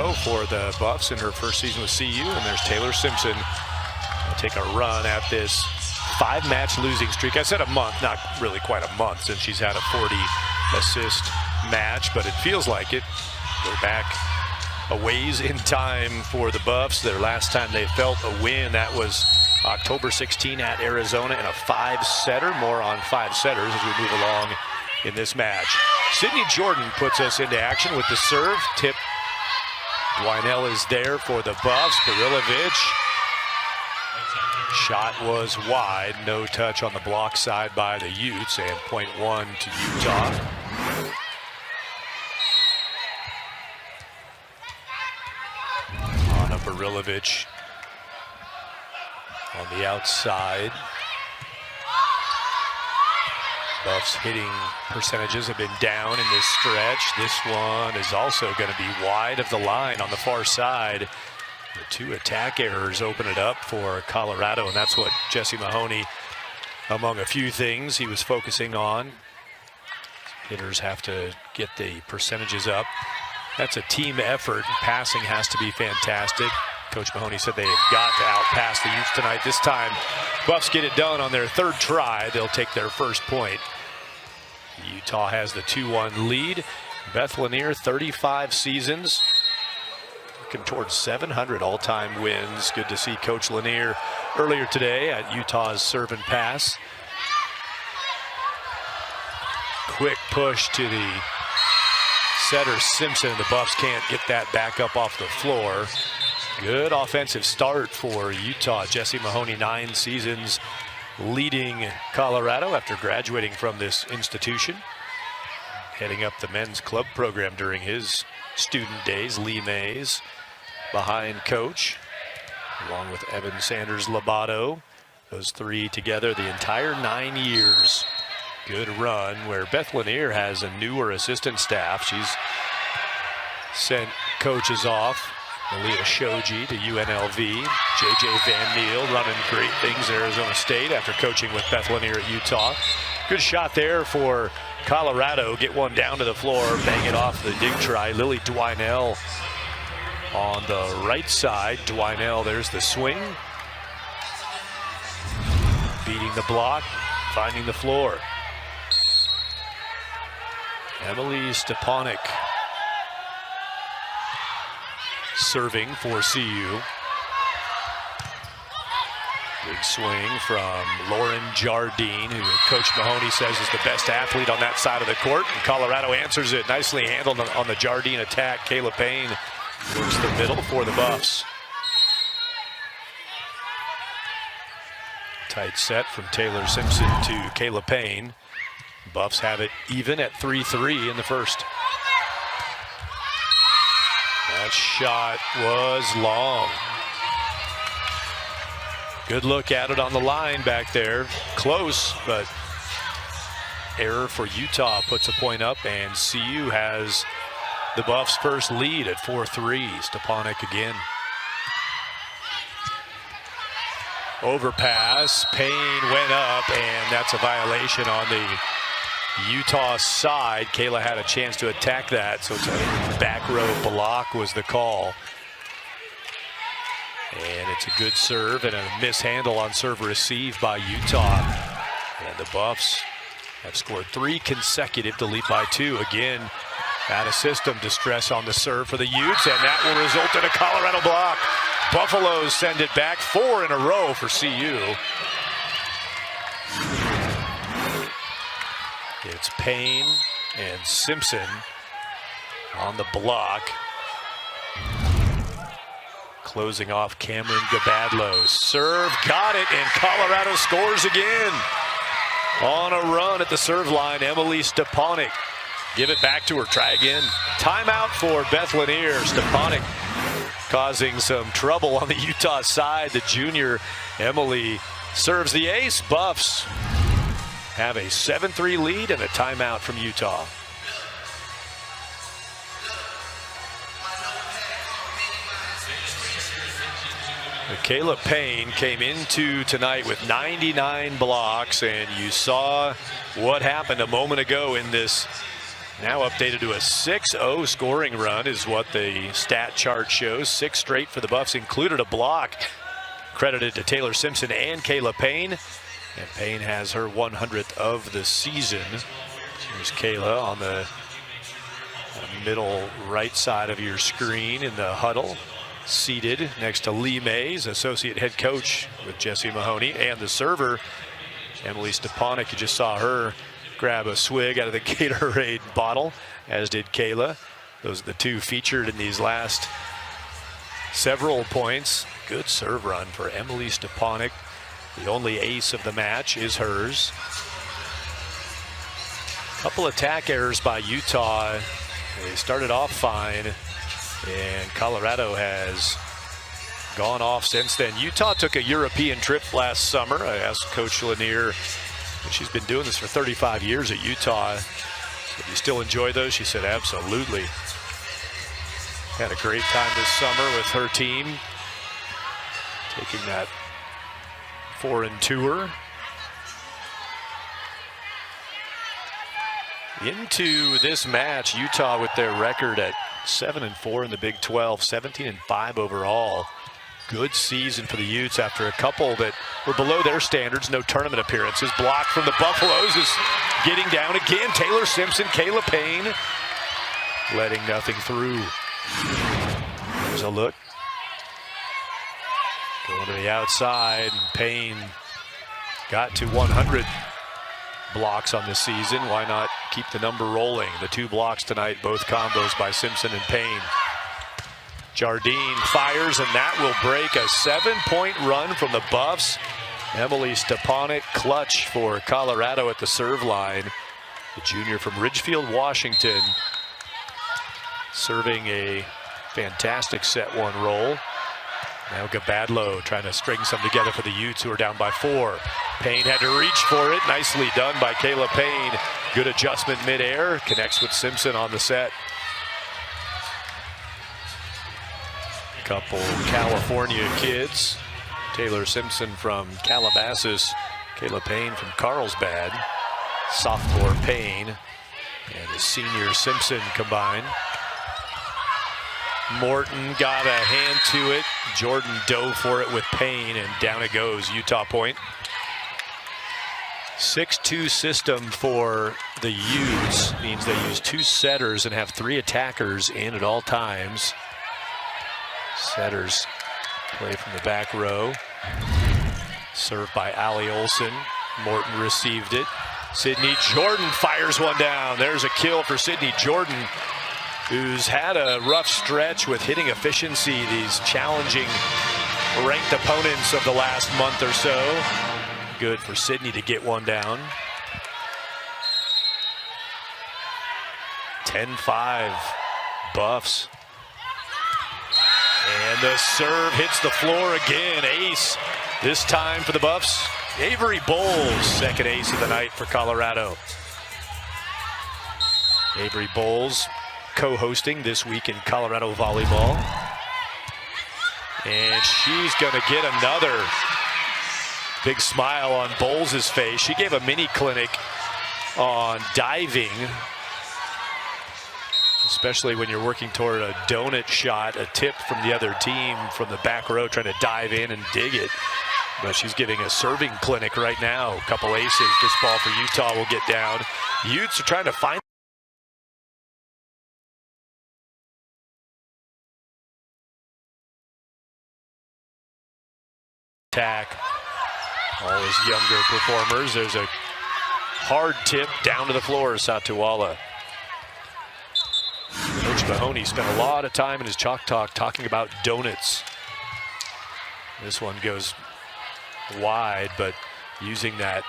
go for the Buffs in her first season with CU, and there's Taylor Simpson. Will take a run at this 5-match losing streak. I said a month, not really quite a month since she's had a 40-assist match, but it feels like it. We're back a ways in time for the Buffs. Their last time they felt a win, that was October 16 at Arizona in a 5-setter. More on 5-setters as we move along in this match. Sydney Jordan puts us into action with the serve. Tip. Dwinell is there for the Buffs. Barilovic. Shot was wide. No touch on the block side by the Utes, and point 1 to Utah. On a Barilovic on the outside. Buffs hitting percentages have been down in this stretch. This one is also going to be wide of the line on the far side. The 2 attack errors open it up for Colorado, and that's what Jesse Mahoney, among a few things he was focusing on. Hitters have to get the percentages up. That's a team effort. Passing has to be fantastic. Coach Mahoney said they have got to outpass the Utes tonight. This time, Buffs get it done on their 3rd try. They'll take their first point. Utah has the 2-1 lead. Beth Lanier, 35 seasons. Looking towards 700 all-time wins. Good to see Coach Lanier earlier today at Utah's serve and pass. Quick push to the setter Simpson. The Buffs can't get that back up off the floor. Good offensive start for Utah. Jesse Mahoney, 9 seasons leading Colorado after graduating from this institution. Heading up the men's club program during his student days. Lee Mays behind coach, along with Evan Sanders Lobato. Those 3 together the entire 9 years. Good run where Beth Lanier has a newer assistant staff. She's sent coaches off. Malia Shoji to UNLV. JJ Van Neel running great things at Arizona State after coaching with Beth Lanier at Utah. Good shot there for Colorado. Get one down to the floor, bang it off the dig try. Lily Dwinell on the right side. Dwinell, there's the swing. Beating the block, finding the floor. Emily Stepanek serving for CU. Big swing from Lauren Jardine, who Coach Mahoney says is the best athlete on that side of the court. And Colorado answers it. Nicely handled on the Jardine attack. Kayla Payne works the middle for the Buffs. Tight set from Taylor Simpson to Kayla Payne. Buffs have it even at 3-3 in the first. That shot was long. Good look at it on the line back there. Close, but error for Utah puts a point up, and CU has the Buffs' first lead at 4-3. Stepanek again. Overpass, Payne went up, and that's a violation on the Utah side. Kayla had a chance to attack that, so it's a back row block was the call. And it's a good serve and a mishandle on serve receive by Utah. And the Buffs have scored 3 consecutive to lead by 2. Again, out of system distress on the serve for the Utes, and that will result in a Colorado block. Buffaloes send it back 4 in a row for CU. It's Payne and Simpson on the block. Closing off Cameron Gabadlo. Serve, got it, and Colorado scores again. On a run at the serve line, Emily Stepanek. Give it back to her, try again. Timeout for Beth Lanier. Stepanek causing some trouble on the Utah side. The junior Emily serves the ace. Buffs have a 7-3 lead and a timeout from Utah. Kayla Payne came into tonight with 99 blocks, and you saw what happened a moment ago in this Now updated to a 6-0 scoring run is what the stat chart shows. 6 straight for the Buffs, included a block. Credited to Taylor Simpson and Kayla Payne. And Payne has her 100th of the season. Here's Kayla on the middle right side of your screen in the huddle, seated next to Lee Mays, associate head coach with Jesse Mahoney, and the server, Emily Stepanek. You just saw her grab a swig out of the Gatorade bottle, as did Kayla. Those are the two featured in these last several points. Good serve run for Emily Stepanek. The only ace of the match is hers. Couple attack errors by Utah. They started off fine, and Colorado has gone off since then. Utah took a European trip last summer. I asked Coach Lanier, and she's been doing this for 35 years at Utah. Do you still enjoy those? She said, absolutely. Had a great time this summer with her team, taking that foreign tour. Into this match, Utah with their record at 7-4 in the Big 12, 17-5 overall. Good season for the Utes after a couple that were below their standards. No tournament appearances. Blocked from the Buffaloes is getting down again. Taylor Simpson, Kayla Payne, letting nothing through. There's a look. Going to the outside, and Payne got to 100 blocks on the season. Why not keep the number rolling? The 2 blocks tonight, both combos by Simpson and Payne. Jardine fires, and that will break a 7-point run from the Buffs. Emily Stepanek, clutch for Colorado at the serve line. The junior from Ridgefield, Washington, serving a fantastic set 1 roll. Now Gabadlo trying to string some together for the Utes, who are down by 4. Payne had to reach for it. Nicely done by Kayla Payne. Good adjustment midair. Connects with Simpson on the set. Couple California kids. Taylor Simpson from Calabasas. Kayla Payne from Carlsbad. Sophomore Payne and the senior Simpson combined. Morton got a hand to it. Jordan dove for it with Payne, and down it goes. Utah point. 6-2 system for the Utes means they use 2 setters and have 3 attackers in at all times. Setters play from the back row. Served by Allie Olson. Morton received it. Sydney Jordan fires one down. There's a kill for Sydney Jordan, who's had a rough stretch with hitting efficiency, these challenging ranked opponents of the last month or so. Good for Sydney to get one down. 10-5 Buffs. And the serve hits the floor again. Ace this time for the Buffs. Avery Bowles, second ace of the night for Colorado. Avery Bowles co-hosting this week in Colorado Volleyball. And she's going to get another. Big smile on Bowles' face. She gave a mini clinic on diving, especially when you're working toward a donut shot, a tip from the other team from the back row trying to dive in and dig it. But she's giving a serving clinic right now. A couple aces. This ball for Utah will get down. Utes are trying to find attack. All his younger performers. There's a hard tip down to the floor, Satuala. Coach Mahoney spent a lot of time in his chalk talk talking about donuts. This one goes wide, but using that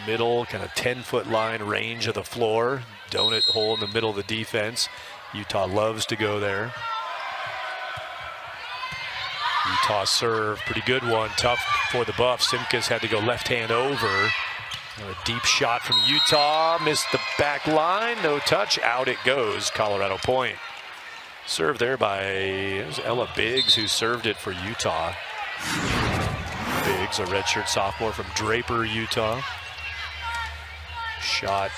middle kind of 10-foot line range of the floor. Donut hole in the middle of the defense. Utah loves to go there. Utah serve, pretty good one, tough for the Buffs. Simkus had to go left hand over. A deep shot from Utah, missed the back line, no touch, out it goes, Colorado point. Served there by Ella Biggs, who served it for Utah. Biggs, a redshirt sophomore from Draper, Utah. Shot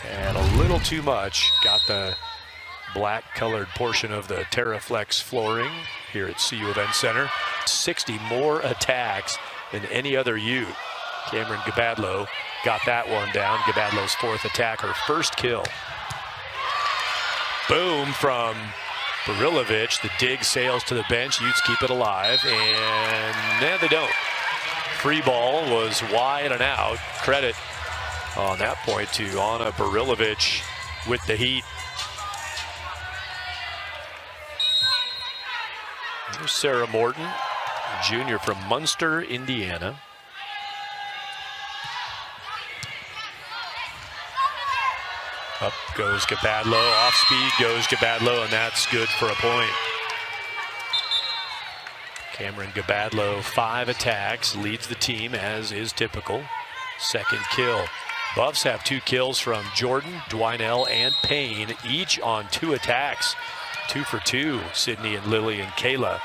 And a little too much. Got the black colored portion of the Terraflex flooring here at CU Event Center. 60 more attacks than any other Ute. Cameron Gabadlo got that one down. Gabadlo's fourth attack, her first kill. Boom from Barilovic. The dig sails to the bench. Utes keep it alive, and no, they don't. Free ball was wide and out. Credit on that point to Anna Barilovic with the heat. There's Sarah Morton, junior from Munster, Indiana. Up goes Gabadlo, off speed goes Gabadlo, and that's good for a point. Cameron Gabadlo, 5 attacks, leads the team as is typical. Second kill. Buffs have 2 kills from Jordan, Dwinell, and Payne, each on 2 attacks. 2 for 2, Sydney and Lily and Kayla.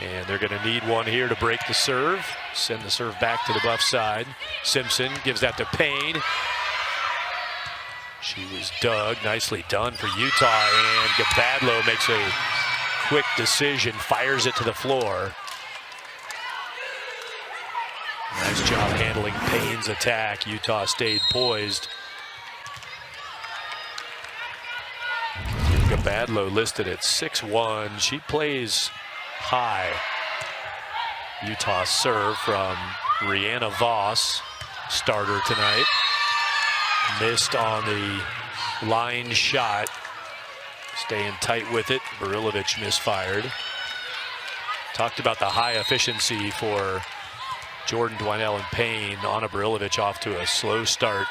And they're going to need one here to break the serve. Send the serve back to the Buff side. Simpson gives that to Payne. She was dug. Nicely done for Utah. And Gabadlo makes a quick decision, fires it to the floor. Nice job handling Payne's attack. Utah stayed poised. Gabadlo listed at 6'1". She plays high. Utah serve from Rihanna Voss, starter tonight. Missed on the line shot. Staying tight with it. Barilovic misfired. Talked about the high efficiency for Jordan, Dwinell, and Payne. Anna Barilovic off to a slow start.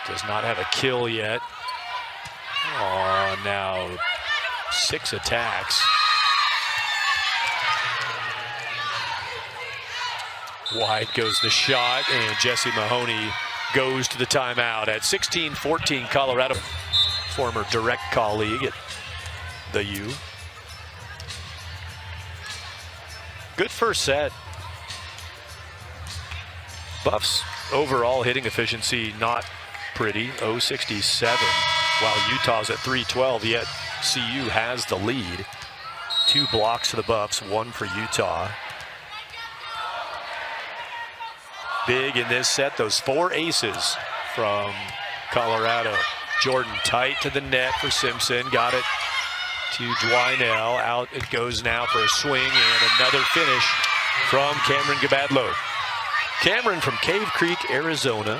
Does not have a kill yet. Oh, now 6 attacks. Wide goes the shot, and Jessie Mahoney goes to the timeout at 16-14 Colorado. Former direct colleague at the U. Good first set. Buffs overall hitting efficiency not pretty, 067, while Utah's at 312, yet CU has the lead. 2 blocks for the Buffs, 1 for Utah. Big in this set, those 4 aces from Colorado. Jordan tight to the net for Simpson, got it to Dwinell. Out it goes now for a swing, and another finish from Cameron Gabadlo. Cameron from Cave Creek, Arizona.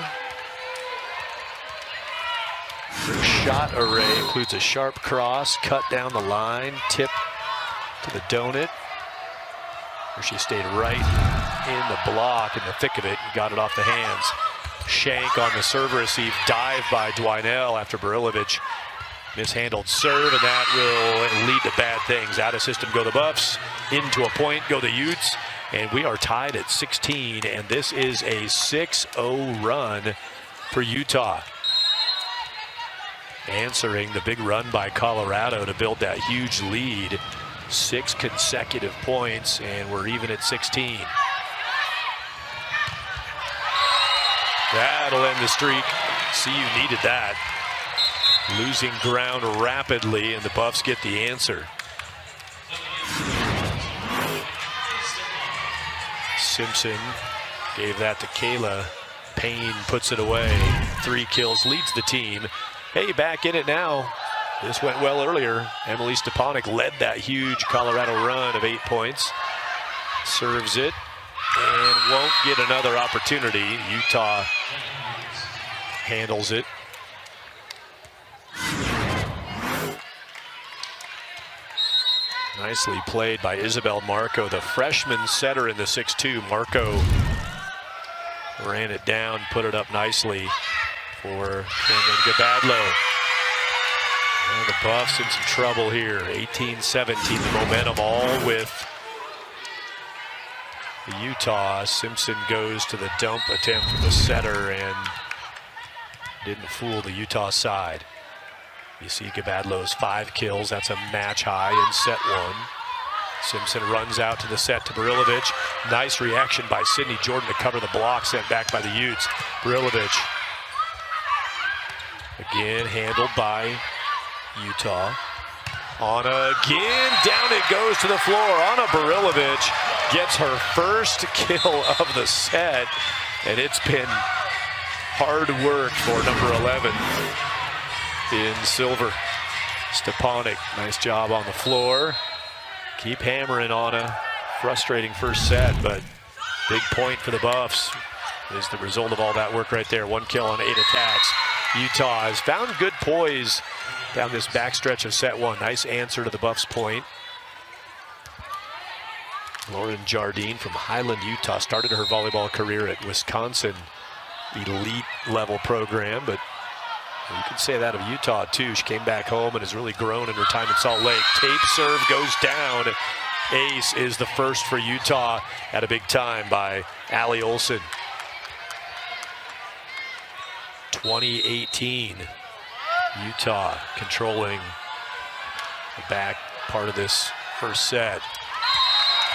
Her shot array includes a sharp cross, cut down the line, tip to the donut, where she stayed right in the block, in the thick of it, and got it off the hands. Shank on the serve receive, dive by Dwinell after Barilovic mishandled serve, and that will lead to bad things. Out of system go the Buffs, into a point go the Utes, and we are tied at 16, and this is a 6-0 run for Utah. Answering the big run by Colorado to build that huge lead. 6 consecutive points, and we're even at 16. That'll end the streak. CU needed that. Losing ground rapidly, and the Buffs get the answer. Simpson gave that to Kayla. Payne puts it away. 3 kills, leads the team. Hey, back in it now. This went well earlier. Emily Stepanek led that huge Colorado run of 8 points. Serves it and won't get another opportunity. Utah handles it. Nicely played by Isabel Marco, the freshman setter in the 6'2". Marco ran it down, put it up nicely for Cameron Gabadlo. And the Buffs in some trouble here. 18-17, the momentum all with the Utah. Simpson goes to the dump attempt for the setter and didn't fool the Utah side. You see Gabadlo's 5 kills. That's a match high in set 1. Simpson runs out to the set to Barilovic. Nice reaction by Sydney Jordan to cover the block sent back by the Utes. Barilovic Again, handled by Utah. Anna again, down it goes to the floor. Anna Barilovic gets her first kill of the set, and it's been hard work for number 11 in silver. Stepanek, nice job on the floor. Keep hammering, Anna. Frustrating first set, but big point for the Buffs is the result of all that work right there. 1 kill on 8 attacks. Utah has found good poise down this backstretch of set 1. Nice answer to the Buffs' point. Lauren Jardine from Highland, Utah, started her volleyball career at Wisconsin elite level program, but you could say that of Utah too. She came back home and has really grown in her time in Salt Lake. Tape serve goes down. Ace is the first for Utah at a big time by Allie Olson. 2018, Utah controlling the back part of this first set.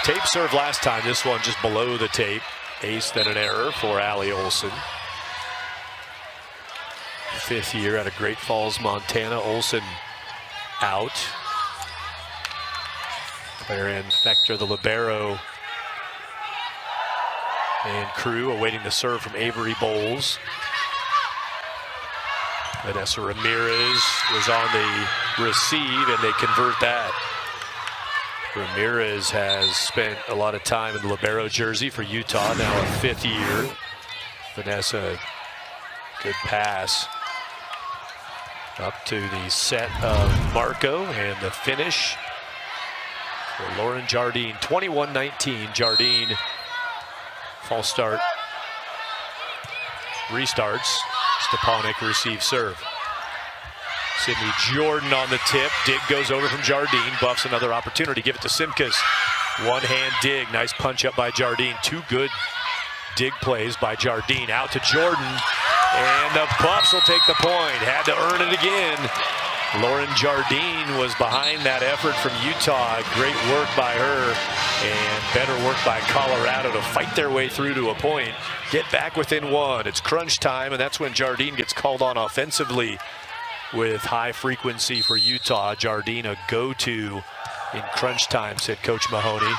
Tape serve last time, this one just below the tape. Ace, then an error for Allie Olson. 5th year out of Great Falls, Montana. Olson out. Claire Ann Fector, the libero, and crew awaiting the serve from Avery Bowles. Vanessa Ramirez was on the receive, and they convert that. Ramirez has spent a lot of time in the libero jersey for Utah, now a 5th year. Vanessa, good pass up to the set of Marco, and the finish for Lauren Jardine. 21-19, Jardine, false start, restarts. Stepanek receives serve. Sydney Jordan on the tip. Dig goes over from Jardine. Buffs another opportunity. Give it to Simkus. One-hand dig. Nice punch up by Jardine. 2 good dig plays by Jardine. Out to Jordan. And the Buffs will take the point. Had to earn it again. Lauren Jardine was behind that effort from Utah. Great work by her, and better work by Colorado to fight their way through to a point. Get back within 1. It's crunch time, and that's when Jardine gets called on offensively with high frequency for Utah. Jardine a go-to in crunch time, said Coach Mahoney.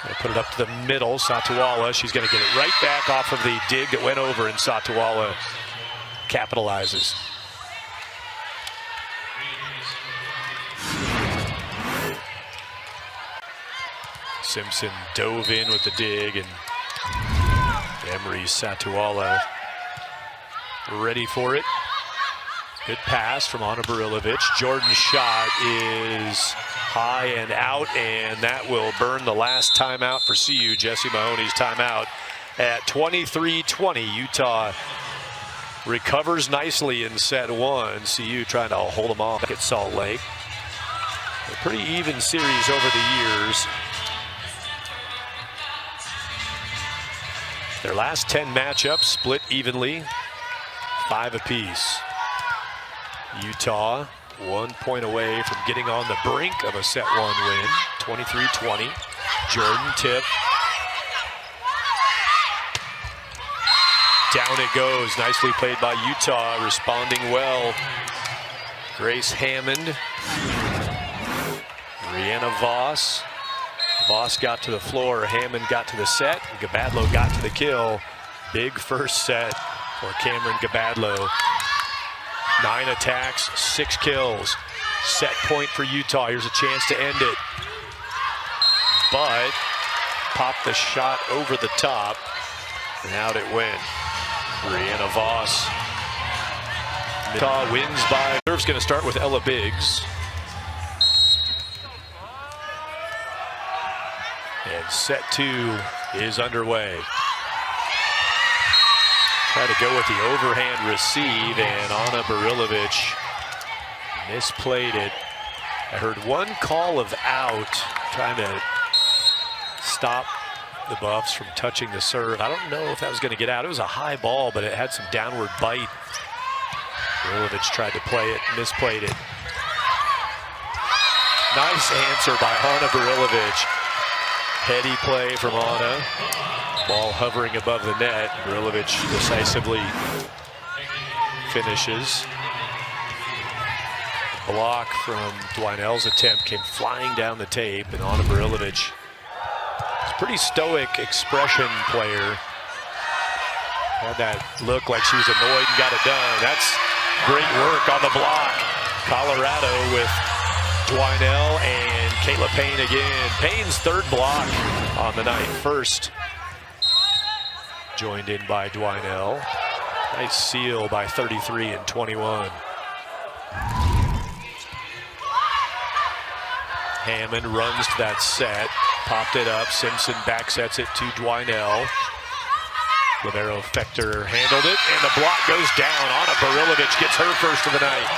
They put it up to the middle. Satawala, she's going to get it right back off of the dig that went over, and Satawala capitalizes. Simpson dove in with the dig, and Emery Satuala ready for it. Good pass from Anna Barilovic. Jordan's shot is high and out, and that will burn the last timeout for CU. Jesse Mahoney's timeout at 23-20. Utah recovers nicely in set 1. CU trying to hold them off at Salt Lake. A pretty even series over the years. Their last 10 matchups split evenly, 5 apiece. Utah 1 point away from getting on the brink of a set 1 win, 23-20. Jordan tip. Down it goes, nicely played by Utah, responding well. Grace Hammond, Rihanna Voss. Voss got to the floor, Hammond got to the set, and Gabadlo got to the kill. Big first set for Cameron Gabadlo. 9 attacks, 6 kills. Set point for Utah. Here's a chance to end it. But popped the shot over the top, and out it went. Rihanna Voss. Utah wins by. Serve's going to start with Ella Biggs. And set 2 is underway. Try to go with the overhand receive, and Anna Barilovic misplayed it. I heard one call of out, trying to stop the Buffs from touching the serve. I don't know if that was going to get out. It was a high ball, but it had some downward bite. Barilovic tried to play it, misplayed it. Nice answer by Anna Barilovic. Heady play from Anna. Ball hovering above the net. Barilovic decisively finishes. Block from Dwinell's attempt came flying down the tape, and Anna Barilovic, it's a pretty stoic expression player. Had that look like she was annoyed and got it done. That's great work on the block. Colorado with Dwinell and Kayla Payne again. Payne's third block on the night. First joined in by Dwinell. Nice seal by 33 and 21. Hammond runs to that set, popped it up. Simpson back sets it to Dwinell. Libero Fector handled it, and the block goes down. Anna Barilovic gets her first of the night.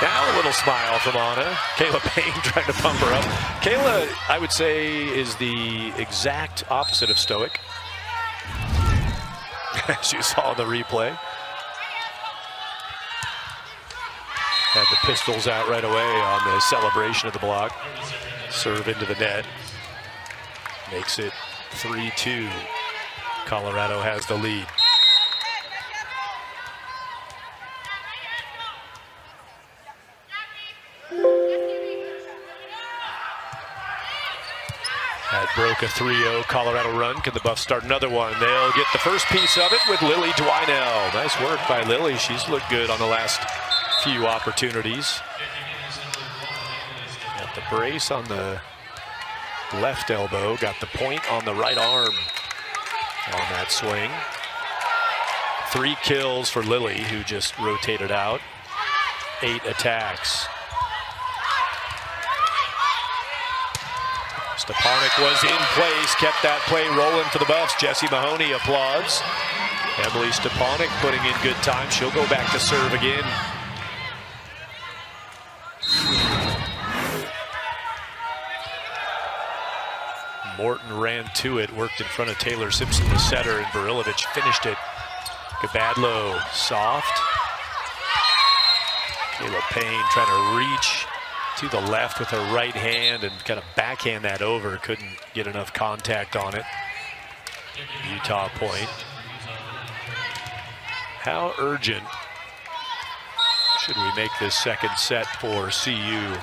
Now a little smile from Anna. Kayla Payne trying to pump her up. Kayla, I would say, is the exact opposite of stoic. As you saw in the replay. Had the pistols out right away on the celebration of the block. Serve into the net. Makes it 3-2. Colorado has the lead. That broke a 3-0 Colorado run. Can the Buffs start another one? They'll get the first piece of it with Lily Dwinell. Nice work by Lily. She's looked good on the last few opportunities. Got the brace on the left elbow. Got the point on the right arm on that swing. 3 kills for Lily, who just rotated out. 8 attacks. Stepanek was in place, kept that play rolling for the Buffs. Jessie Mahoney applauds. Emily Stepanek putting in good time. She'll go back to serve again. Morton ran to it, worked in front of Taylor Simpson, the setter, and Barilovic finished it. Gabadlo soft. Kayla Payne trying to reach to the left with her right hand and kind of backhand that over. Couldn't get enough contact on it. Utah point. How urgent should we make this second set for CU?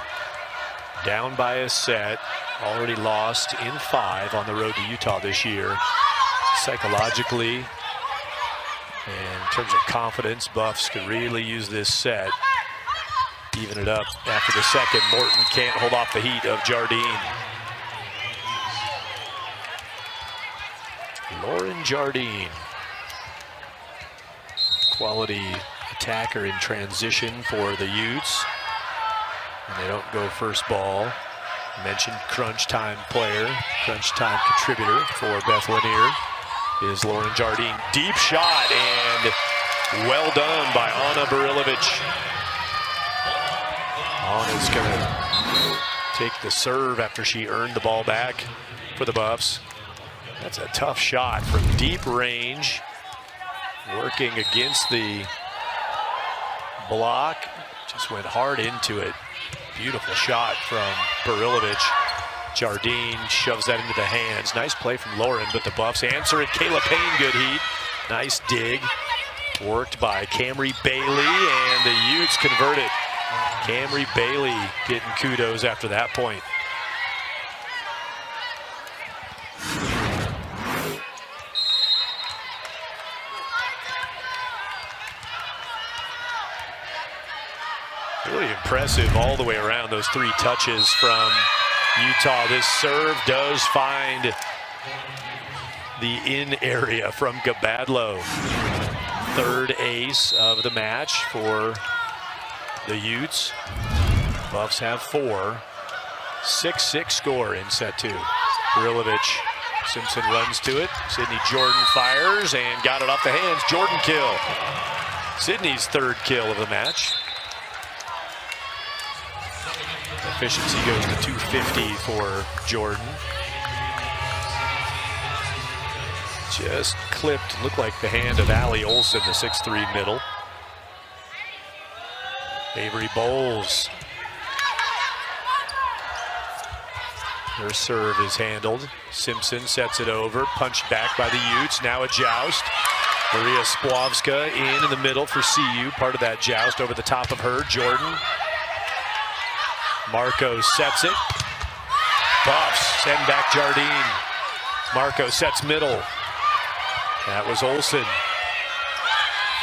Down by a set, already lost in 5 on the road to Utah this year. Psychologically, and in terms of confidence, Buffs could really use this set. Even it up after the second. Morton can't hold off the heat of Jardine. Lauren Jardine. Quality attacker in transition for the Utes. And they don't go first ball. Mentioned crunch time player, crunch time contributor for Beth Lanier is Lauren Jardine. Deep shot and well done by Anna Barilovic. Anna's gonna take the serve after she earned the ball back for the Buffs. That's a tough shot from deep range. Working against the block, just went hard into it. Beautiful shot from Barilovic. Jardine shoves that into the hands. Nice play from Lauren, but the Buffs answer it. Kayla Payne, good heat. Nice dig. Worked by Camry Bailey, and the Utes converted. Camry Bailey getting kudos after that point. Really impressive all the way around, those 3 touches from Utah. This serve does find the in area from Gabadlo. 3rd ace of the match for the Utes. Buffs have 4. 6-6 score in set 2. Barilovic, Simpson runs to it. Sydney Jordan fires and got it off the hands. Jordan kill. Sydney's 3rd kill of the match. Efficiency goes to 250 for Jordan. Just clipped, looked like the hand of Allie Olsen, the 6'3" middle. Avery Bowles. Her serve is handled. Simpson sets it over, punched back by the Utes. Now a joust. Maria Spławska in the middle for CU, part of that joust over the top of her. Jordan. Marco sets it. Buffs, send back Jardine. Marco sets middle. That was Olsen.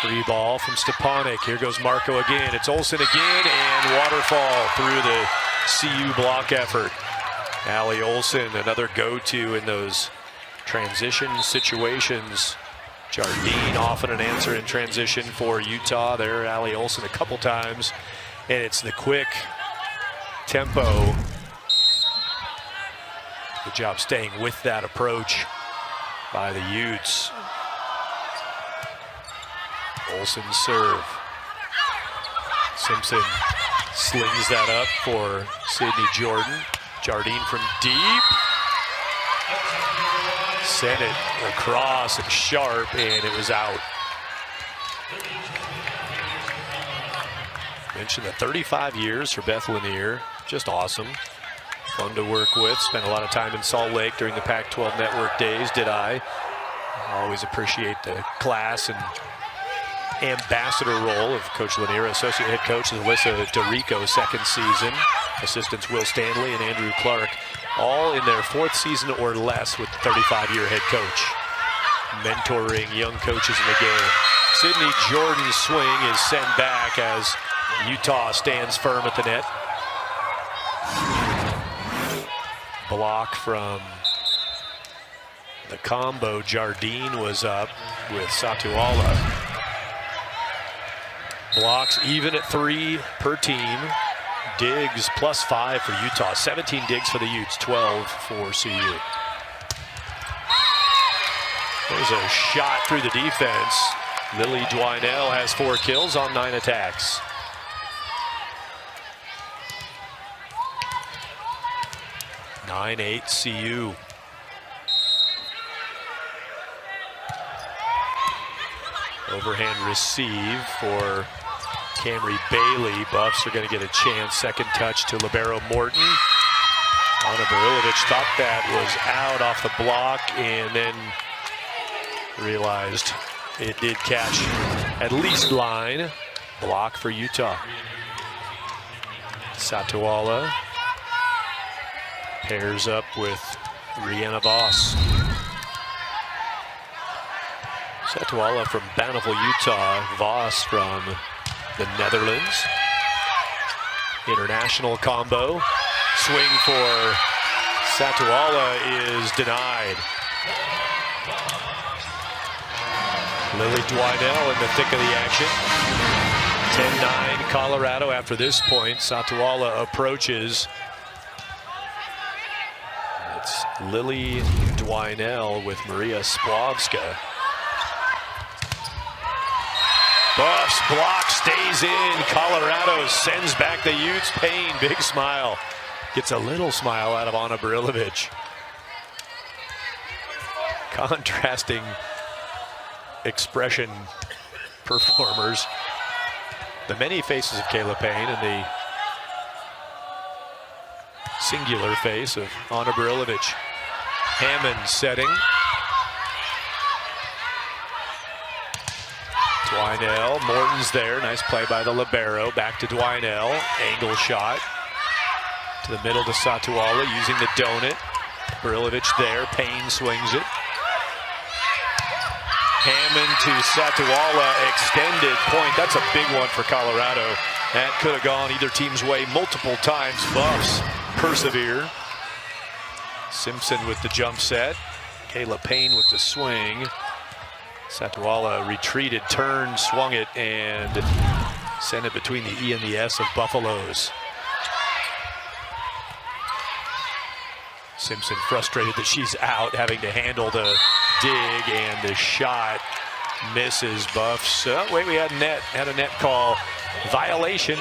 Free ball from Stepanek. Here goes Marco again. It's Olsen again, and waterfall through the CU block effort. Allie Olsen, another go-to in those transition situations. Jardine, often an answer in transition for Utah. There, Allie Olsen a couple times. And it's the quick tempo. Good job staying with that approach by the Utes. Olsen's serve. Simpson slings that up for Sydney Jordan. Jardine from deep. Sent it across and sharp, and it was out. Mentioned the 35 years for Beth Lanier. Just awesome. Fun to work with. Spent a lot of time in Salt Lake during the Pac-12 network days, did I. Always appreciate the class and ambassador role of Coach Lanier. Associate head coach is Alyssa DeRico, second season. Assistants Will Stanley and Andrew Clark, all in their fourth season or less with the 35-year head coach. Mentoring young coaches in the game. Sydney Jordan's swing is sent back as Utah stands firm at the net. Block from the combo. Jardine was up with Satuala. Blocks even at 3 per team. Digs +5 for Utah. 17 digs for the Utes, 12 for CU. There's a shot through the defense. Lily Dwinell has 4 kills on 9 attacks. (9-8) CU. Overhand receive for Camry Bailey. Buffs are going to get a chance. Second touch to libero Morton. Anna Barilovic thought that was out off the block and then realized it did catch at least line. Block for Utah. Satuala pairs up with Rihanna Voss. Satuala from Bountiful, Utah. Voss from the Netherlands. International combo. Swing for Satuala is denied. Lily Dwinell in the thick of the action. 10-9 Colorado after this point. Satuala approaches. It's Lily Dwinell with Maria Spławska. Buffs block, stays in. Colorado sends back the Utes. Payne, big smile. Gets a little smile out of Anna Barilovic. Contrasting expression performers. The many faces of Kayla Payne and the singular face of Anna Barilovic. Hammond setting. Dwinell, Morton's there. Nice play by the libero. Back to Dwinell. Angle shot. To the middle to Satuala using the donut. Barilovic there. Payne swings it. Hammond to Satuala. Extended point. That's a big one for Colorado. That could have gone either team's way multiple times. Buffs persevere. Simpson with the jump set. Kayla Payne with the swing. Satuala retreated, turned, swung it, and sent it between the E and the S of Buffaloes. Simpson frustrated that she's out, having to handle the dig, and the shot misses. Buffs. Oh, wait, we had a net call. Violation.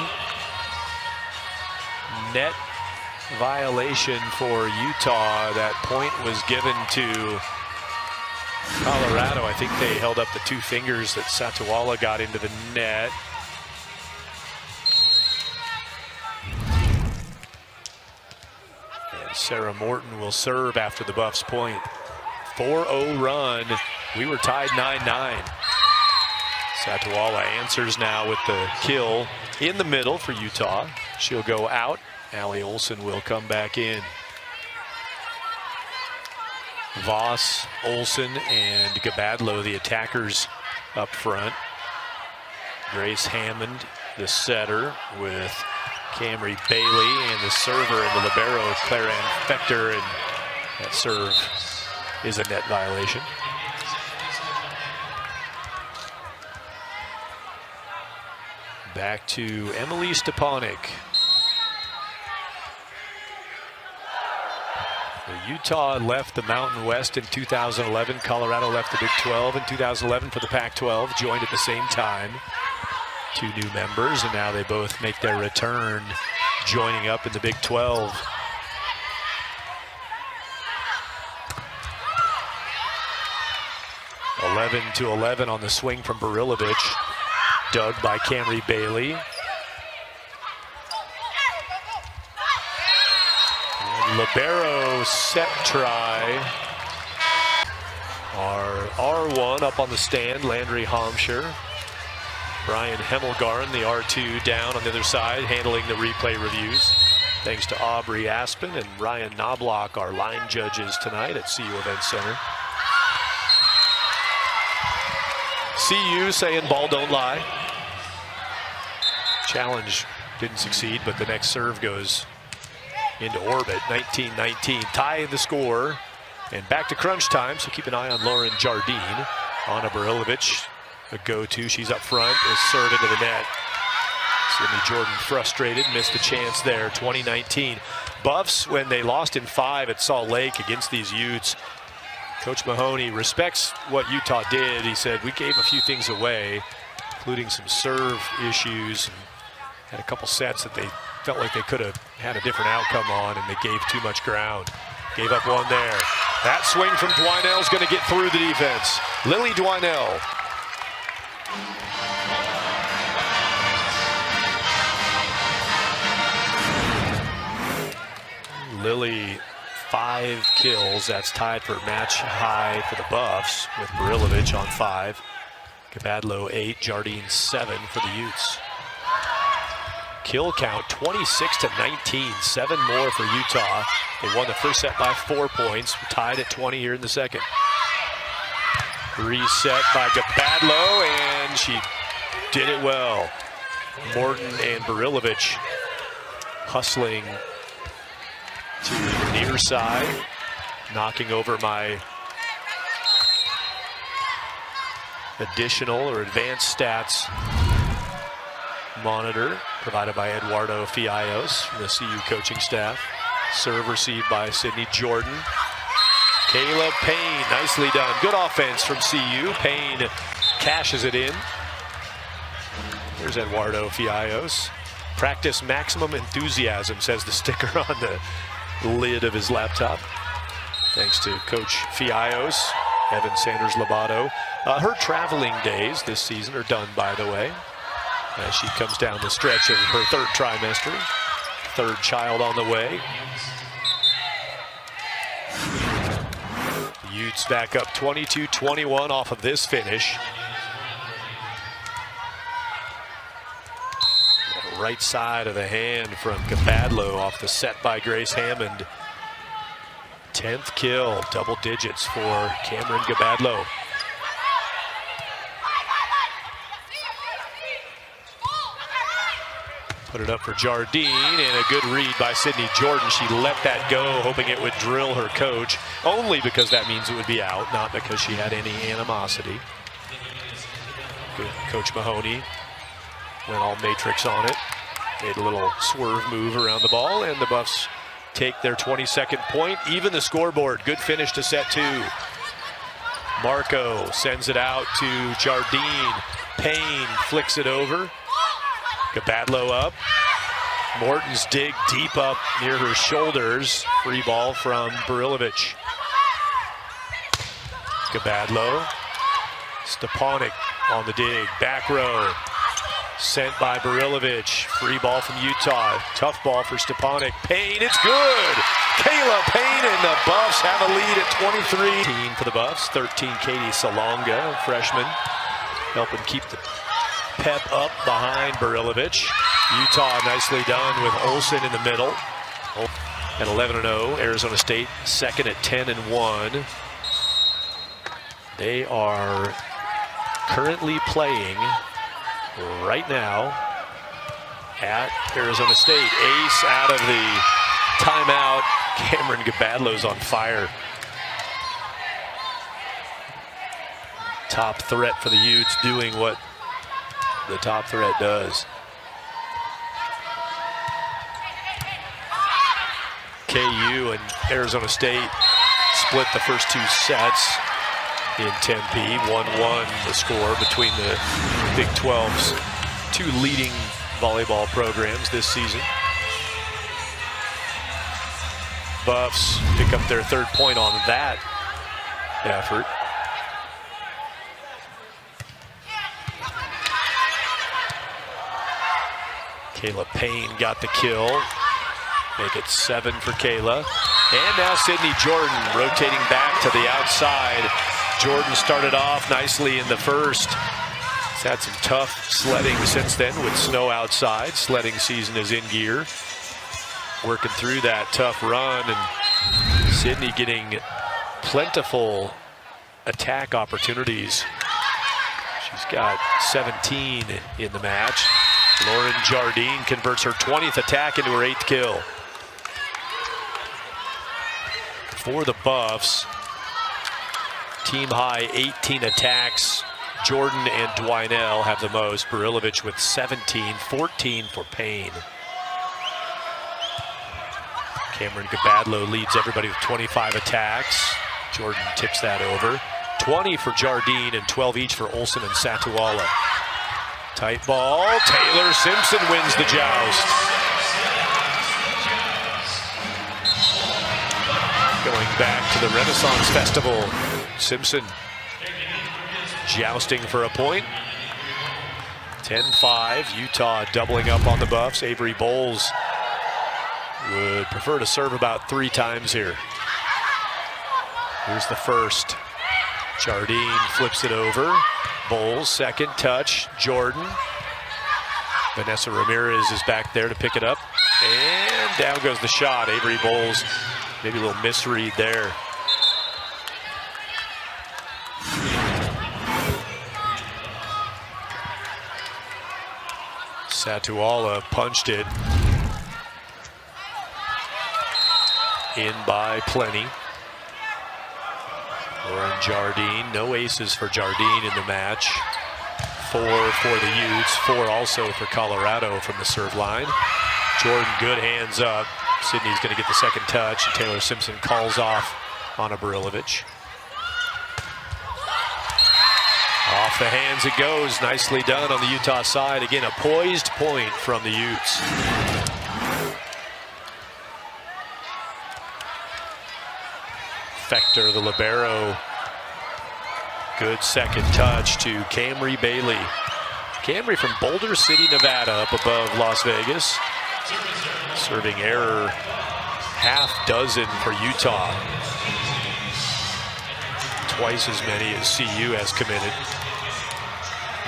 Net violation for Utah. That point was given to Colorado. I think they held up the 2 fingers that Satuala got into the net. And Sarah Morton will serve after the Buffs point. 4-0 run. We were tied 9-9. Satawala answers now with the kill in the middle for Utah. She'll go out. Allie Olsen will come back in. Voss, Olsen, and Gabadlo, the attackers up front. Grace Hammond, the setter, with Camry Bailey, and the server and the libero, Claire Ann Fector, and that serve is a net violation. Back to Emily Stepanek. Utah left the Mountain West in 2011. Colorado left the Big 12 in 2011 for the Pac-12, joined at the same time. Two new members, and now they both make their return, joining up in the Big 12. (11-11) on the swing from Barilovich, dug by Camry Bailey. And libero set try. Our R1 up on the stand, Landry Homsher. Brian Hemmelgarn, the R2, down on the other side, handling the replay reviews. Thanks to Aubrey Aspen and Ryan Knobloch, our line judges tonight at CU Event Center. CU saying ball don't lie. Challenge didn't succeed, but the next serve goes into orbit. 19-19, tie the score, and back to crunch time, so keep an eye on Lauren Jardine. Anna Barilovich, a go-to, she's up front, is served into the net. Sydney Jordan frustrated, missed a chance there. 2019. Buffs, when they lost in 5 at Salt Lake against these Utes, Coach Mahoney respects what Utah did. He said, we gave a few things away, including some serve issues. Had a couple sets that they felt like they could have had a different outcome on, and they gave too much ground. Gave up one there. That swing from Dwinell's going to get through the defense. Lily Dwinell. Lily, 5 kills. That's tied for match high for the Buffs, with Barilovich on 5. Gabadlo 8, Jardine 7 for the Utes. Kill count 26-19, 7 more for Utah. They won the first set by 4 points, tied at 20 here in the second. Reset by Gabadlo, and she did it well. Morton and Barilovich hustling to the near side, knocking over my additional or advanced stats monitor provided by Eduardo Fiallos from the CU coaching staff. Serve received by Sydney Jordan. Kayla Payne, nicely done. Good offense from CU. Payne cashes it in. There's Eduardo Fiallos. Practice maximum enthusiasm, says the sticker on the lid of his laptop. Thanks to Coach Fiallos, Evan Sanders Lobato. Her traveling days this season are done, by the way, as she comes down the stretch of her 3rd trimester. 3rd child on the way. The Utes back up 22-21 off of this finish. Right side of the hand from Gabadlo off the set by Grace Hammond. 10th kill, double digits for Cameron Gabadlo. Put it up for Jardine, and a good read by Sydney Jordan. She let that go, hoping it would drill her coach, only because that means it would be out, not because she had any animosity. Good. Coach Mahoney went all matrix on it. Made a little swerve move around the ball, and the Buffs take their 22nd point. Even the scoreboard. Good finish to set 2. Marco sends it out to Jardine. Payne flicks it over. Gabadlo up. Morton's dig deep up near her shoulders. Free ball from Barilovich. Gabadlo. Stepanek on the dig. Back row. Sent by Barilovich. Free ball from Utah. Tough ball for Stepanek. Payne, it's good! Kayla Payne, and the Buffs have a lead at 23. 13 for the Buffs. 13 Katie Salonga, freshman. helping keep the pep up behind Barilovich. Utah nicely done with Olsen in the middle. At 11-0, Arizona State second at 10-1. They are currently playing right now at Arizona State. Ace out of the timeout. Cameron Gabadlo's on fire. Top threat for the Utes, doing what the top threat does. KU and Arizona State split the first two sets in Tempe. 1-1 the score between the Big 12's two leading volleyball programs this season. Buffs pick up their third point on that effort. Kayla Payne got the kill. Make it 7 for Kayla. And now Sydney Jordan rotating back to the outside. Jordan started off nicely in the first. He's had some tough sledding since then with snow outside. Sledding season is in gear. Working through that tough run, and Sydney getting plentiful attack opportunities. She's got 17 in the match. Lauren Jardine converts her 20th attack into her 8th kill. For the Buffs, team high 18 attacks. Jordan and Dwinell have the most. Barilovich with 17, 14 for Payne. Cameron Gabadlo leads everybody with 25 attacks. Jordan tips that over. 20 for Jardine and 12 each for Olsen and Satuala. Tight ball. Taylor Simpson wins the joust. Going back to the Renaissance Festival. Simpson jousting for a point. 10-5. Utah doubling up on the Buffs. Avery Bowles would prefer to serve about 3 times here. Here's the first. Jardine flips it over. Bowles, second touch. Jordan. Vanessa Ramirez is back there to pick it up. And down goes the shot. Avery Bowles, maybe a little misread there. Satuala punched it in by plenty. Lauren Jardine, no aces for Jardine in the match. 4 for the Utes, 4 also for Colorado from the serve line. Jordan, good hands up. Sydney's going to get the second touch, and Taylor Simpson calls off on a Barilovich. Off the hands it goes. Nicely done on the Utah side. Again, a poised point from the Utes. Fector, the libero. Good second touch to Camry Bailey. Camry from Boulder City, Nevada, up above Las Vegas. Serving error, half dozen for Utah. Twice as many as CU has committed.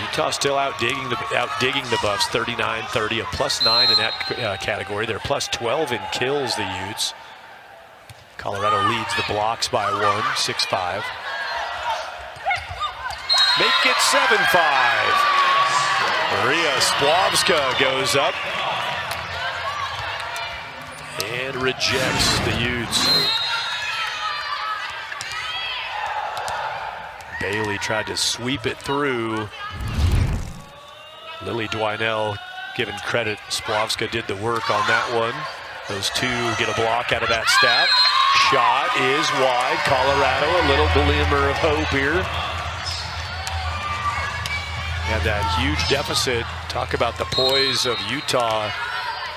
Utah still outdigging the Buffs, 39-30, a +9 in that category. They're +12 in kills, the Utes. Colorado leads the blocks by 1, 6-5. Make it 7-5. Maria Splavska goes up and rejects the Utes. Bailey tried to sweep it through. Lily Dwinell given credit. Splavska did the work on that one. Those two get a block out of that stat. Shot is wide. Colorado, a little glimmer of hope here. Had that huge deficit. Talk about the poise of Utah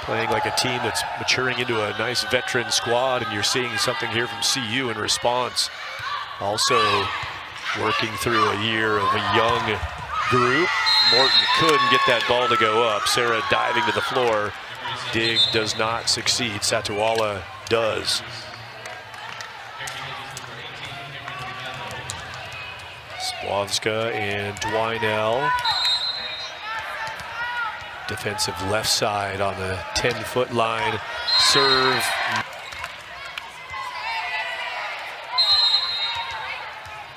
playing like a team that's maturing into a nice veteran squad, and you're seeing something here from CU in response. Also working through a year of a young group. Morton couldn't get that ball to go up. Sarah diving to the floor. Dig does not succeed. Satuala does. Wawska and Dwinell. Defensive left side on the 10-foot line. Serve.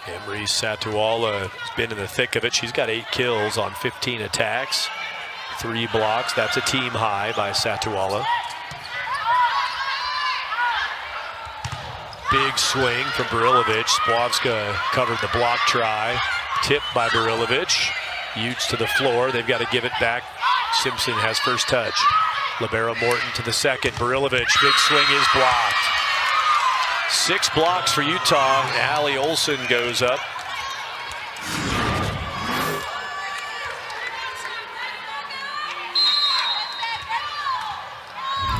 Emery Satuala has been in the thick of it. She's got 8 kills on 15 attacks. 3 blocks. That's a team high by Satuala. Big swing from Barilovic. Spławska covered the block try. Tipped by Barilovic. Utes to the floor. They've got to give it back. Simpson has first touch. Libero Morton to the second. Barilovic, big swing is blocked. 6 blocks for Utah. Allie Olson goes up.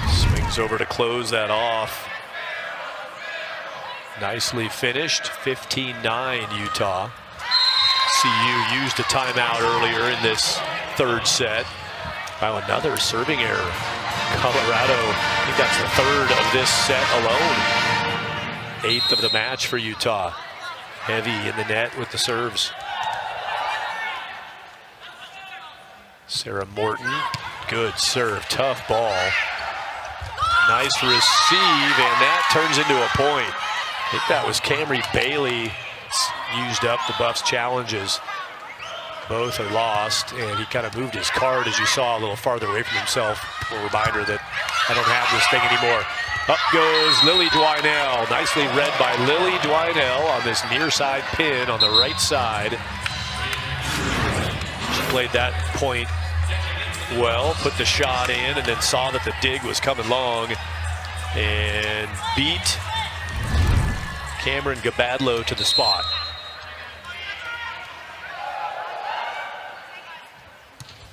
Swings over to close that off. Nicely finished. 15-9 Utah. CU used a timeout earlier in this third set. Wow, another serving error. Colorado, I think that's the 3rd of this set alone. 8th of the match for Utah. Heavy in the net with the serves. Sarah Morton, good serve, tough ball. Nice receive, and that turns into a point. I think that was Camry Bailey used up the Buffs' challenges. Both are lost, and he kind of moved his card, as you saw, a little farther away from himself. A reminder that I don't have this thing anymore. Up goes Lily Dwinell. Nicely read by Lily Dwinell on this near side pin on the right side. She played that point well, put the shot in, and then saw that the dig was coming long and beat Cameron Gabadlo to the spot.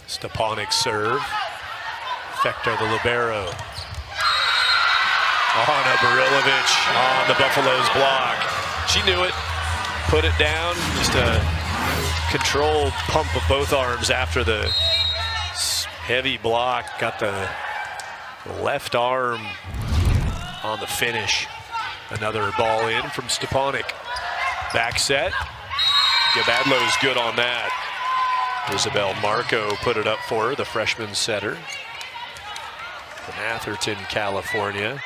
Stepanek serve. Fektar the libero. On a Barilovic on the Buffaloes block. She knew it. Put it down. Just a controlled pump of both arms after the heavy block. Got the left arm on the finish. Another ball in from Stepanek. Back set. Gabadlo's good on that. Isabel Marco put it up for her, the freshman setter from Atherton, California.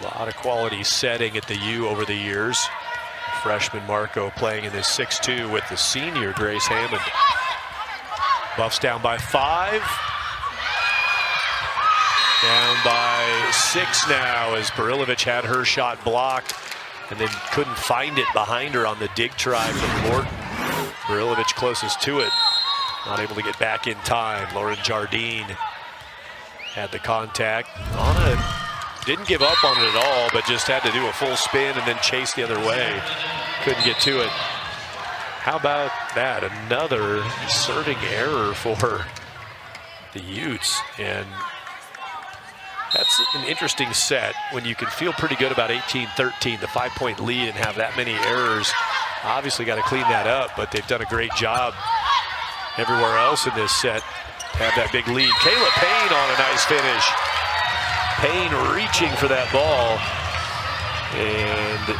A lot of quality setting at the U over the years. Freshman Marco playing in this 6-2 with the senior Grace Hammond. Buffs down by 5. Down by 6 now as Barilovic had her shot blocked and then couldn't find it behind her on the dig try from Morton. Barilovic closest to it, not able to get back in time. Lauren Jardine had the contact on it. Didn't give up on it at all, but just had to do a full spin and then chase the other way. Couldn't get to it. How about that? Another serving error for the Utes. And that's an interesting set when you can feel pretty good about 18-13, the 5-point lead, and have that many errors. Obviously got to clean that up, but they've done a great job everywhere else in this set to have that big lead. Kayla Payne on a nice finish. Payne reaching for that ball and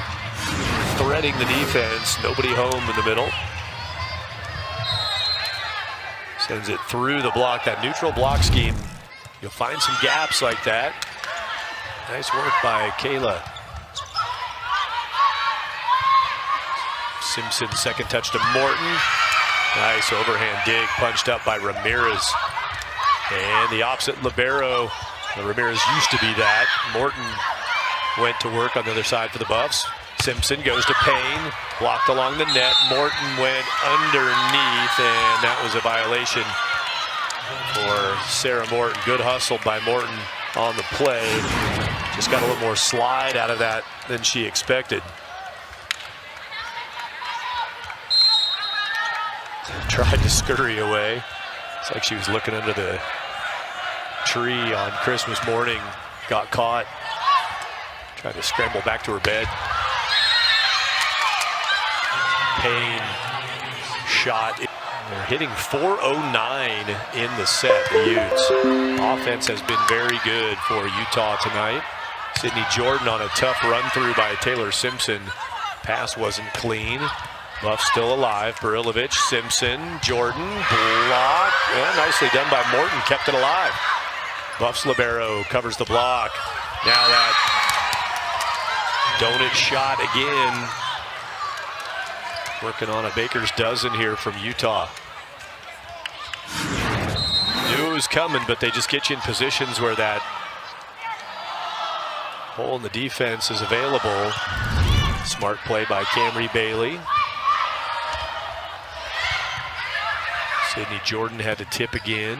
threading the defense. Nobody home in the middle. Sends it through the block. That neutral block scheme, you'll find some gaps like that. Nice work by Kayla. Simpson, second touch to Morton. Nice overhand dig, punched up by Ramirez. And the opposite libero. Ramirez used to be that. Morton went to work on the other side for the Buffs. Simpson goes to Payne, blocked along the net. Morton went underneath, and that was a violation for Sarah Morton. Good hustle by Morton on the play. Just got a little more slide out of that than she expected. Tried to scurry away. It's like she was looking under the tree on Christmas morning. Got caught. Tried to scramble back to her bed. Payne shot. They're hitting .409 in the set, the Utes. Offense has been very good for Utah tonight. Sydney Jordan on a tough run through by Taylor Simpson. Pass wasn't clean. Buffs still alive. Barilovic, Simpson, Jordan, block. Yeah, nicely done by Morton, kept it alive. Buffs libero covers the block. Now that donut shot again. Working on a baker's dozen here from Utah. Knew it was coming, but they just get you in positions where that hole in the defense is available. Smart play by Camry Bailey. Sydney Jordan had to tip again.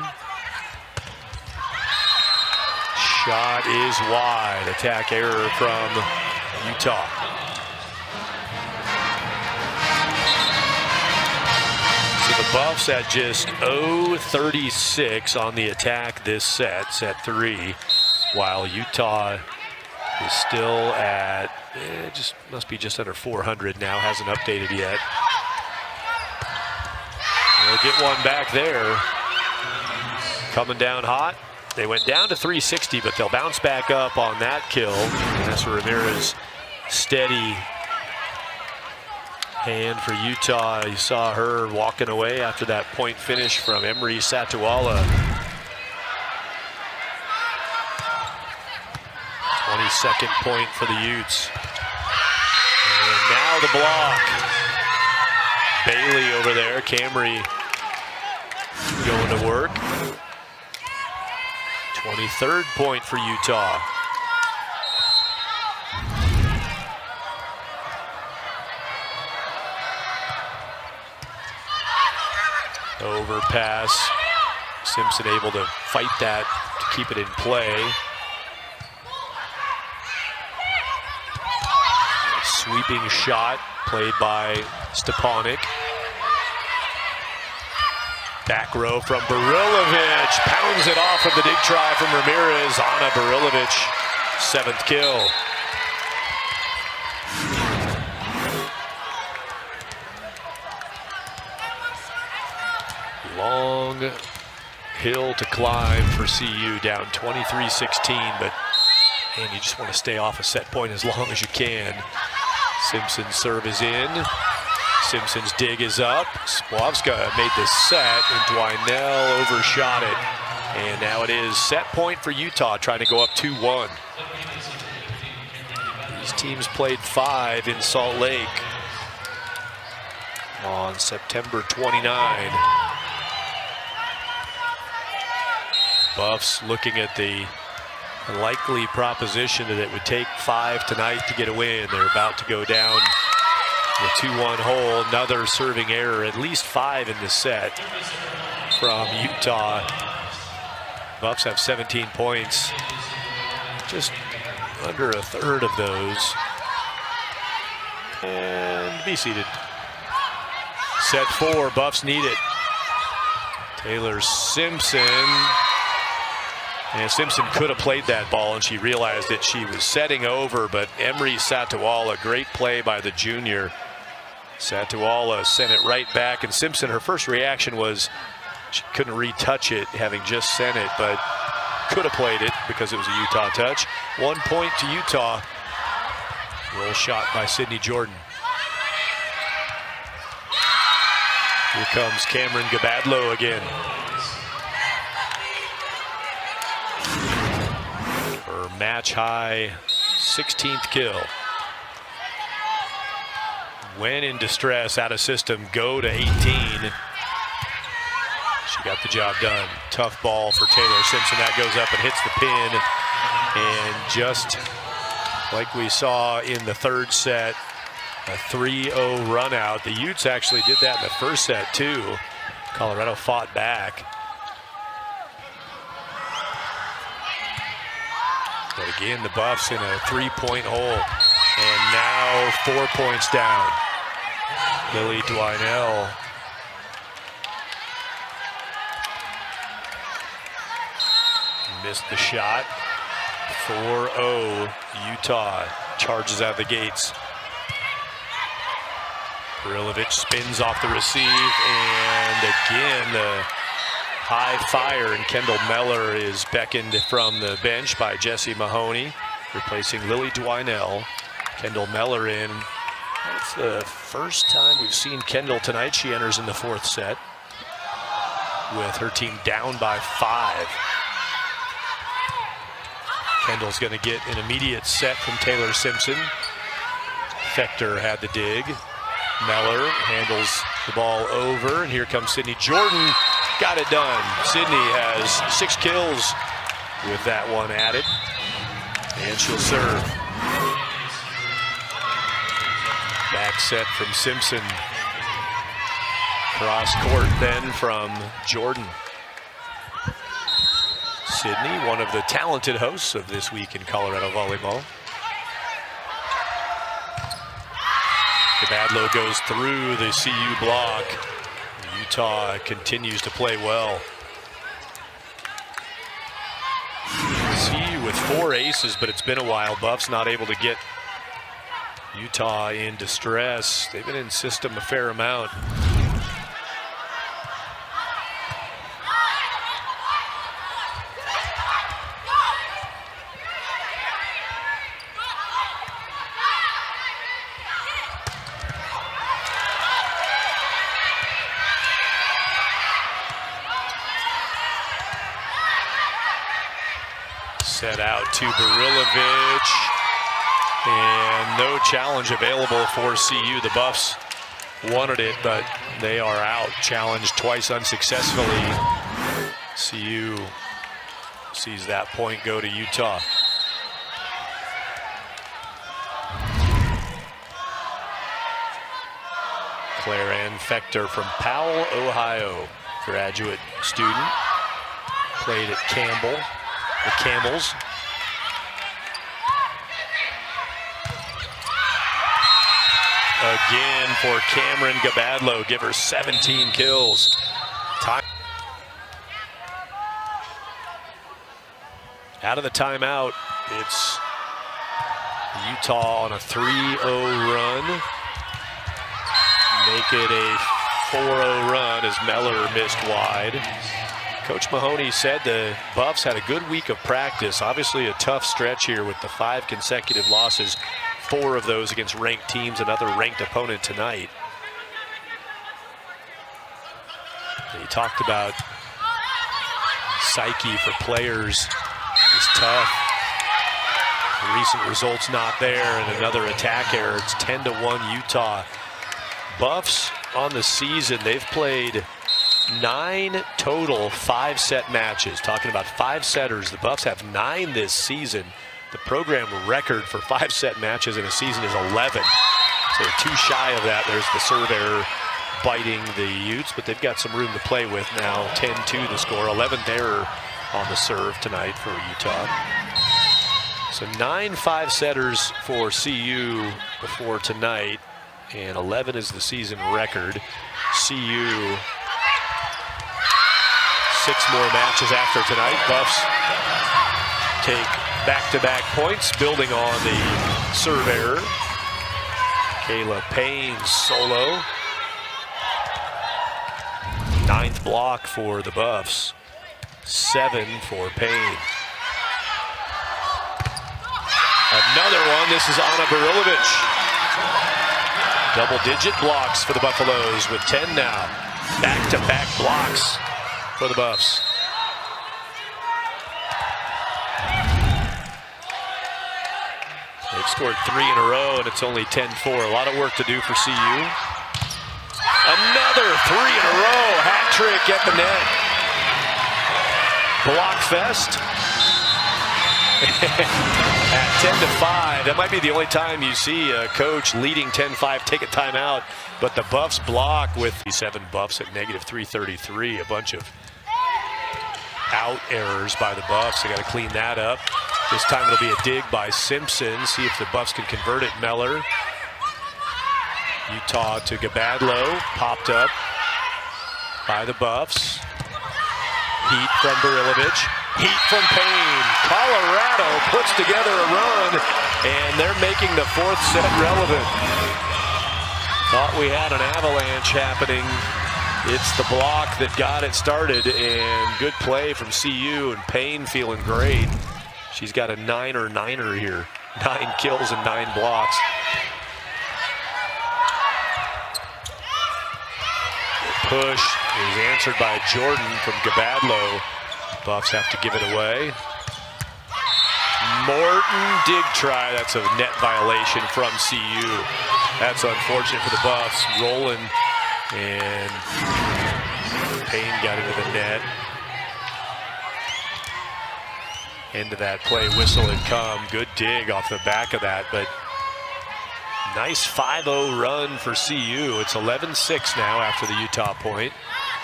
Shot is wide. Attack error from Utah. So the Buffs at just 0-36 on the attack this set 3, while Utah is still at just must be just under 400 now, hasn't updated yet. They'll get one back there. Coming down hot. They went down to 360, but they'll bounce back up on that kill. Vanessa Ramirez, steady hand for Utah. You saw her walking away after that point finish from Emery Satuala. 22nd point for the Utes. And now the block. Bailey over there, Camry going to work. 23rd point for Utah. Overpass. Simpson able to fight that to keep it in play. Sweeping shot played by Stepanek. Back row from Barilovic. Pounds it off of the dig try from Ramirez. Ana Barilovic, 7th kill. Long hill to climb for CU, down 23-16, but man, you just want to stay off a set point as long as you can. Simpson's serve is in. Simpson's dig is up. Splavska made the set, and Dwinell overshot it. And now it is set point for Utah, trying to go up 2-1. These teams played 5 in Salt Lake on September 29. Buffs looking at the likely proposition that it would take 5 tonight to get a win. They're about to go down the 2-1 hole. Another serving error, at least 5 in the set from Utah. Buffs have 17 points, just under a third of those. And be seated. Set 4, Buffs need it. Taylor Simpson. And Simpson could have played that ball, and she realized that she was setting over, but Emery Satuala, great play by the junior. Satuala sent it right back, and Simpson, her first reaction was she couldn't retouch it, having just sent it, but could have played it because it was a Utah touch. 1 point to Utah. Roll shot by Sydney Jordan. Here comes Cameron Gabadlo again. Her match high 16th kill. When in distress, out of system, go to 18. She got the job done. Tough ball for Taylor Simpson. That goes up and hits the pin. And just like we saw in the third set, a 3-0 run out. The Utes actually did that in the first set too. Colorado fought back. But again, the Buffs in a 3-point hole. And now 4 points down. Lily Dwinell. Missed the shot. 4-0 Utah charges out of the gates. Barilovic spins off the receive, and again the high fire, and Kendall Meller is beckoned from the bench by Jessie Mahoney, replacing Lily Dwinell. Kendall Meller in It's the first time we've seen Kendall tonight. She enters in the fourth set with her team down by 5. Kendall's going to get an immediate set from Taylor Simpson. Fector had the dig. Meller handles the ball over, and here comes Sydney Jordan. Got it done. Sydney has 6 kills with that one added, and she'll serve. Back set from Simpson. Cross court then from Jordan. Sydney, one of the talented hosts of This Week in Colorado Volleyball. Gabadlo goes through the CU block. Utah continues to play well. CU with 4 aces, but it's been a while. Buffs not able to get Utah in distress. They've been in system a fair amount. Set out to Barilovich, and no challenge available for CU. The Buffs wanted it, but they are out. Challenged twice unsuccessfully. CU sees that point go to Utah. Claire Ann Fector from Powell, Ohio, graduate student. Played at Campbell. The Camels. Again for Cameron Gabadlo, give her 17 kills. Out of the timeout, it's Utah on a 3-0 run. Make it a 4-0 run as Meller missed wide. Coach Mahoney said the Buffs had a good week of practice. Obviously a tough stretch here with the 5 consecutive losses, 4 of those against ranked teams, another ranked opponent tonight. He talked about psyche for players is tough. The recent results not there, and another attack error. It's 10-1 Utah. Buffs on the season, they've played 9 total 5-set matches. Talking about 5-setters, the Buffs have 9 this season. The program record for 5-set matches in a season is 11. So they're too shy of that. There's the serve error biting the Utes, but they've got some room to play with now. 10-2 the score. 11th error on the serve tonight for Utah. So 9 5-setters for CU before tonight, and 11 is the season record. CU 6 more matches after tonight. Buffs take back-to-back points, building on the serve error. Kayla Payne solo. 9th block for the Buffs. 7 for Payne. Another one. This is Anna Barilovich. Double-digit blocks for the Buffaloes with 10 now. Back-to-back blocks for the Buffs. They've scored 3 in a row, and it's only 10-4. A lot of work to do for CU. Another 3 in a row. Hat trick at the net. Block fest. At 10-5. That might be the only time you see a coach leading 10-5 take a timeout. But the Buffs block with 7 Buffs at -333. A bunch of out errors by the Buffs. They got to clean that up. This time it'll be a dig by Simpson. See if the Buffs can convert it. Meller. Utah to Gabadlo. Popped up by the Buffs. Heat from Barilovich. Heat from Payne. Colorado puts together a run, and they're making the 4th set relevant. Thought we had an avalanche happening. It's the block that got it started, and good play from CU, and Payne feeling great. She's got a 9er here. 9 kills and 9 blocks. push is answered by Jordan from Gabadlo. Buffs have to give it away. Morton dig try. That's a net violation from CU. That's unfortunate for the Buffs. Rolling, and Payne got into the net. End of that play, whistle had come. Good dig off the back of that, but nice 5-0 run for CU. It's 11-6 now after the Utah point.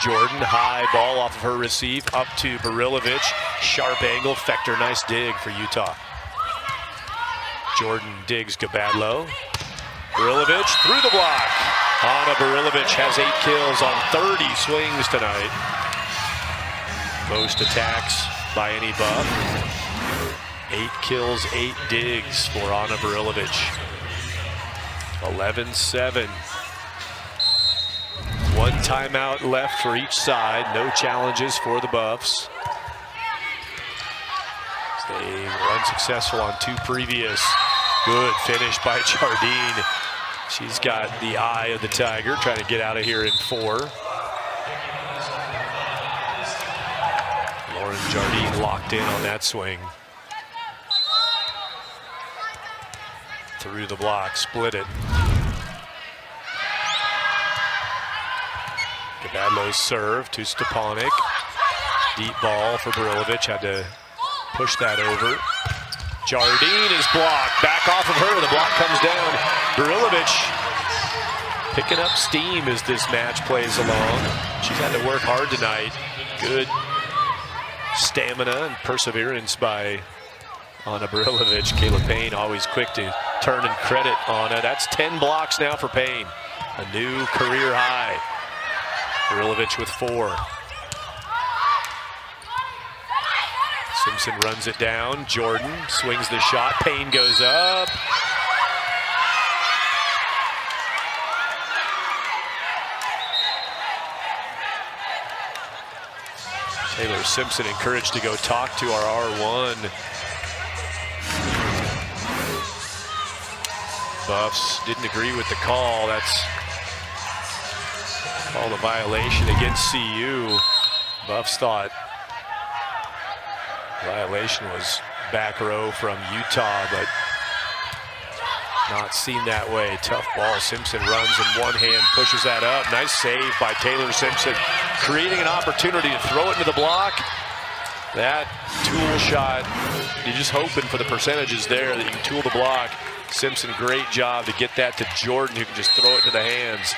Jordan, high ball off of her receive, up to Barilovic. Sharp angle, Fector, nice dig for Utah. Jordan digs Gabadlo. Barilovic through the block. Ana Barilovic has 8 kills on 30 swings tonight. Most attacks by any Buff. 8 kills, 8 digs for Ana Barilovic. 11-7. One timeout left for each side. No challenges for the Buffs. They were unsuccessful on 2 previous. Good finish by Jardine. She's got the eye of the tiger, trying to get out of here in 4. Lauren Jardine locked in on that swing. Through the block, split it. Gabadlo's serve to Stepanek. Deep ball for Barilovic, had to push that over. Jardine is blocked, back off of her, the block comes down. Barilovic picking up steam as this match plays along. She's had to work hard tonight. Good stamina and perseverance by Ana Barilovic. Kayla Payne always quick to turn and credit Ana. That's 10 blocks now for Payne. A new career high. Barilovic with 4. Simpson runs it down. Jordan swings the shot. Payne goes up. Taylor Simpson encouraged to go talk to our R1. Buffs didn't agree with the call. That's called a violation against CU. Buffs thought violation was back row from Utah, but not seen that way. Tough ball. Simpson runs in one hand, pushes that up. Nice save by Taylor Simpson, creating an opportunity to throw it into the block. That tool shot, you're just hoping for the percentages there that you can tool the block. Simpson, great job to get that to Jordan, who can just throw it to the hands.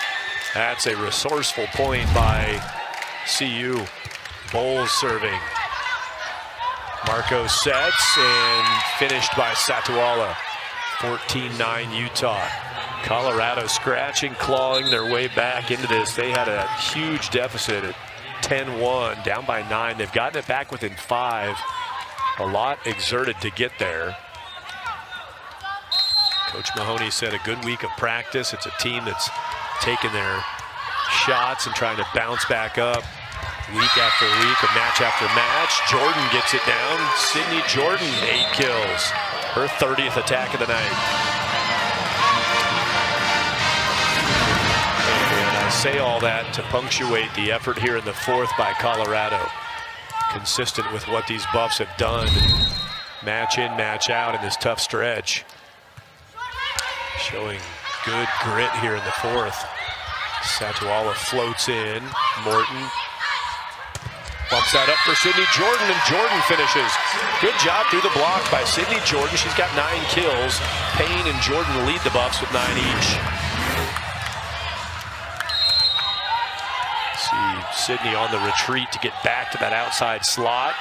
That's a resourceful point by CU. Bowles serving. Marco sets and finished by Satuala. 14-9 Utah. Colorado scratching, clawing their way back into this. They had a huge deficit at 10-1, down by 9. They've gotten it back within 5. A lot exerted to get there. Coach Mahoney said a good week of practice. It's a team that's taking their shots and trying to bounce back up week after week, a match after match. Jordan gets it down. Sydney Jordan, 8 kills. Her 30th attack of the night. And I say all that to punctuate the effort here in the 4th by Colorado. Consistent with what these Buffs have done, match in, match out in this tough stretch. Showing good grit here in the 4th. Satuala floats in. Morton bumps that up for Sydney Jordan, and Jordan finishes. Good job through the block by Sydney Jordan. She's got 9 kills. Payne and Jordan lead the Buffs with 9 each. See Sydney on the retreat to get back to that outside slot.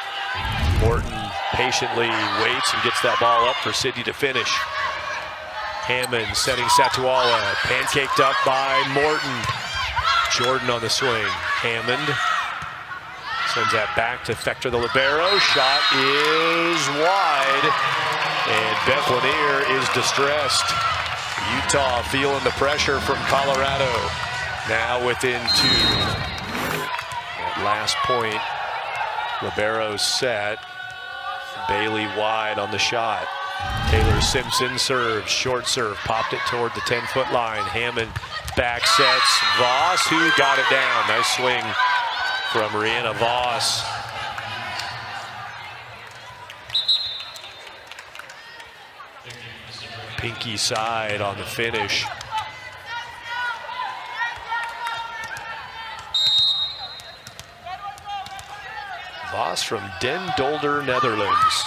Morton patiently waits and gets that ball up for Sydney to finish. Hammond setting Satuala, pancaked up by Morton. Jordan on the swing. Hammond sends that back to Fector, the libero. Shot is wide, and Beth Lanier is distressed. Utah feeling the pressure from Colorado. Now within 2. That last point, libero set. Bailey wide on the shot. Taylor Simpson serves, short serve, popped it toward the 10-foot line. Hammond back sets Voss, who got it down. Nice swing from Rihanna Voss. Pinky side on the finish. Voss from Den Dolder, Netherlands.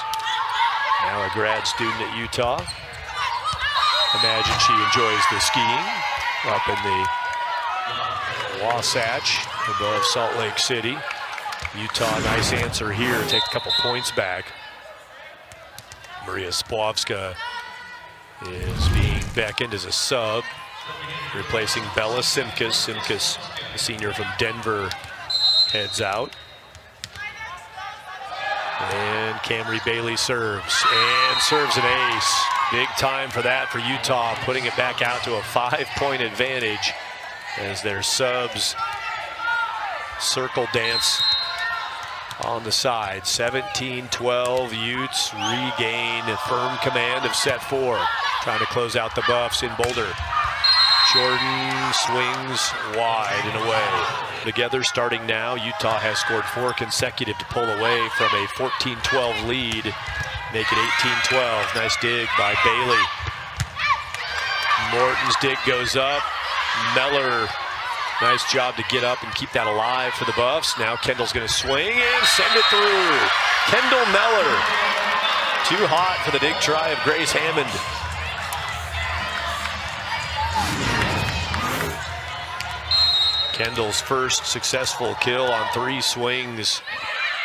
Now a grad student at Utah. Imagine she enjoys the skiing up in the Wasatch above Salt Lake City. Utah, nice answer here, take a couple points back. Maria Spławska is being beckoned as a sub, replacing Bella Simkus. Simkus, the senior from Denver, heads out. And Camry Bailey serves, and serves an ace. Big time for that for Utah, putting it back out to a 5-point advantage as their subs circle dance on the side. 17-12, Utes regain firm command of set 4. Trying to close out the Buffs in Boulder. Jordan swings wide and away. Together starting now, Utah has scored 4 consecutive to pull away from a 14-12 lead. Make it 18-12. Nice dig by Bailey. Morton's dig goes up. Meller, nice job to get up and keep that alive for the Buffs. Now Kendall's going to swing and send it through. Kendall Meller. Too hot for the dig try of Grace Hammond. Kendall's first successful kill on 3 swings.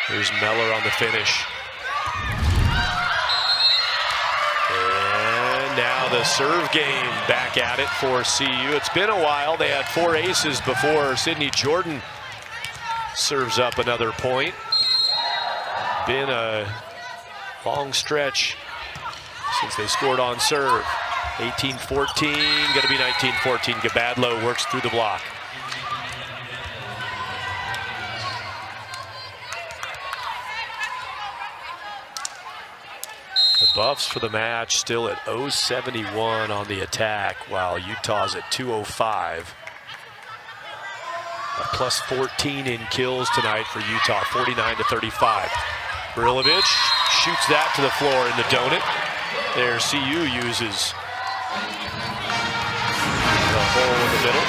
There's Meller on the finish. And now the serve game back at it for CU. It's been a while. They had 4 aces before Sydney Jordan serves up another point. Been a long stretch since they scored on serve. 18-14, going to be 19-14. Gabadlo works through the block. The Buffs for the match still at 0-71 on the attack, while Utah's at 205. A plus 14 in kills tonight for Utah, 49-35. Barilovic shoots that to the floor in the donut. There, CU uses the hole in the middle.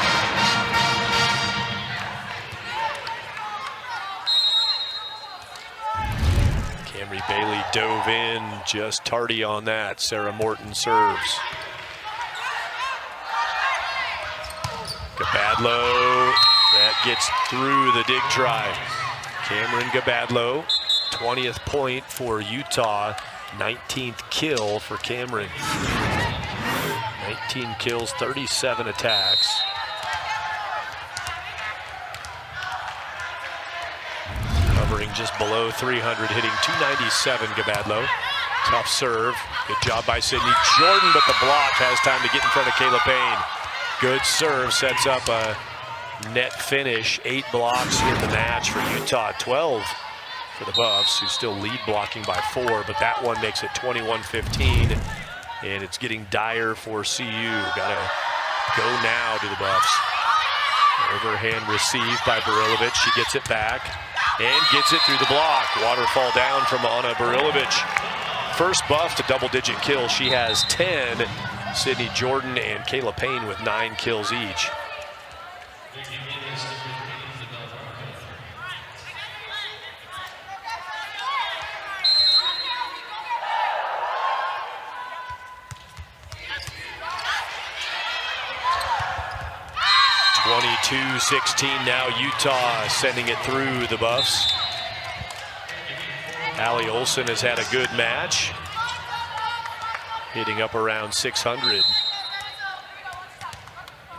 Camry Bailey dove in, just tardy on that. Sarah Morton serves. Gabadlo, that gets through the dig try. Cameron Gabadlo, 20th point for Utah, 19th kill for Cameron. 19 kills, 37 attacks. Hovering just below 300, hitting 297, Gabadlo. Tough serve. Good job by Sydney Jordan, but the block has time to get in front of Kayla Payne. Good serve, sets up a net finish. 8 blocks in the match for Utah, 12 for the Buffs, who still lead blocking by 4, but that one makes it 21-15, and it's getting dire for CU. Gotta go now to the Buffs. Overhand receive by Barilovic. She gets it back and gets it through the block. Waterfall down from Anna Barilovic. First Buff to double-digit kills. She has 10. Sydney Jordan and Kayla Payne with 9 kills each. (22-16) now Utah sending it through the Buffs. Allie Olsen has had a good match, hitting up around 600. In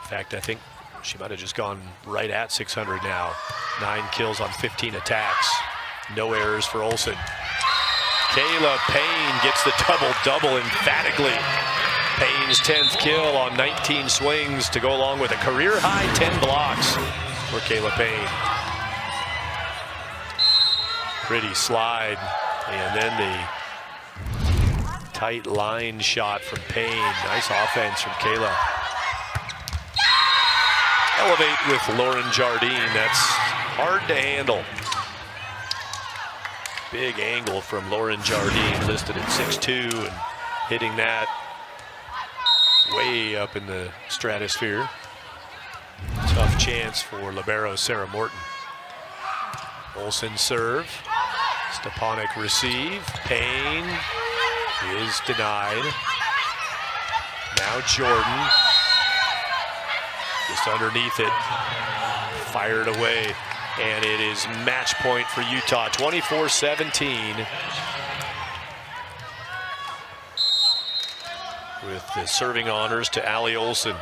fact, I think she might have just gone right at 600 now. 9 kills on 15 attacks. No errors for Olsen. Kayla Payne gets the double-double emphatically. Payne's 10th kill on 19 swings to go along with a career-high 10 blocks for Kayla Payne. Pretty slide, and then the Tight line shot from Payne. Nice offense from Kayla. Elevate with Lauren Jardine. That's hard to handle. Big angle from Lauren Jardine, listed at 6'2", and hitting that way up in the stratosphere. Tough chance for libero Sarah Morton. Olsen serve. Stepanek receive. Payne is denied. Now Jordan. Just underneath it. Fired away. And it is match point for Utah. 24-17. With the serving honors to Allie Olsen.